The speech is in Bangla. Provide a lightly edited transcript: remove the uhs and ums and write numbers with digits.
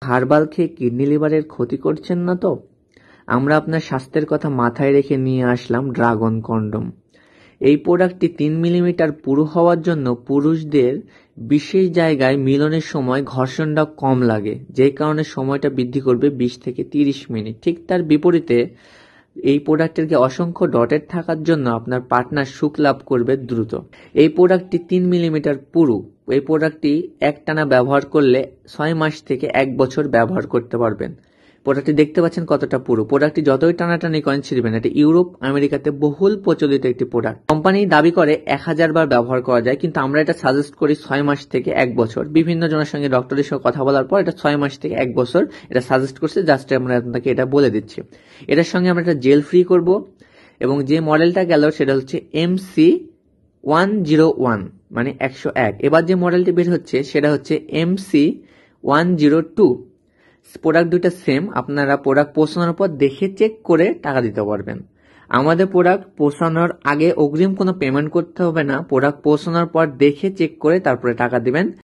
হার্বাল খেয়ে কিডনি লিভারের ক্ষতি করছেন না তো? আমরা আপনার স্বাস্থ্যের কথা মাথায় রেখে নিয়ে আসলাম ড্রাগন কন্ডম। এই প্রোডাক্টটি 3 মিলিমিটার পুরু হওয়ার জন্য পুরুষদের বিশেষ জায়গায় মিলনের সময় ঘর্ষণটা কম লাগে, যেই কারণে সময়টা বৃদ্ধি করবে 20 থেকে 30 মিনিট। ঠিক তার বিপরীতে এই প্রোডাক্টের অসংখ্য ডটের থাকার জন্য আপনার পার্টনার সুখ লাভ করবে দ্রুত। এই প্রোডাক্টটি 3 মিলিমিটার পুরু। এই প্রোডাক্টটি একটানা ব্যবহার করলে 6 মাস থেকে 1 বছর ব্যবহার করতে পারবেন। প্রোডাক্টটি দেখতে পাচ্ছেন কতটা পুরু। প্রোডাক্টটি যতই টানাটানি করেন ছিঁড়বেন। এটি ইউরোপ আমেরিকাতে বহুল প্রচলিত একটি প্রোডাক্ট। কোম্পানি দাবি করে 1000 বার ব্যবহার করা যায়, কিন্তু আমরা এটা সাজেস্ট করি 6 মাস থেকে 1 বছর। বিভিন্ন জনের সঙ্গে ডক্টরের সঙ্গে কথা বলার পর এটা 6 মাস থেকে 1 বছর এটা সাজেস্ট করছে। জাস্ট আমরা আপনাকে এটা বলে দিচ্ছি। এটার সঙ্গে আমরা একটা জেল ফ্রি করব, এবং যে মডেলটা গেল সেটা হচ্ছে MC101 মানে 101। এবার যে মডেলটি বের হচ্ছে সেটা হচ্ছে MC102। প্রোডাক্ট দুইটা সেম। আপনারা প্রোডাক্ট পৌঁছানোর পর দেখে চেক করে টাকা দিতে পারবেন। আমাদের প্রোডাক্ট পৌঁছানোর আগে অগ্রিম কোনো পেমেন্ট করতে হবে না। প্রোডাক্ট পৌঁছানোর পর দেখে চেক করে তারপরে টাকা দিবেন।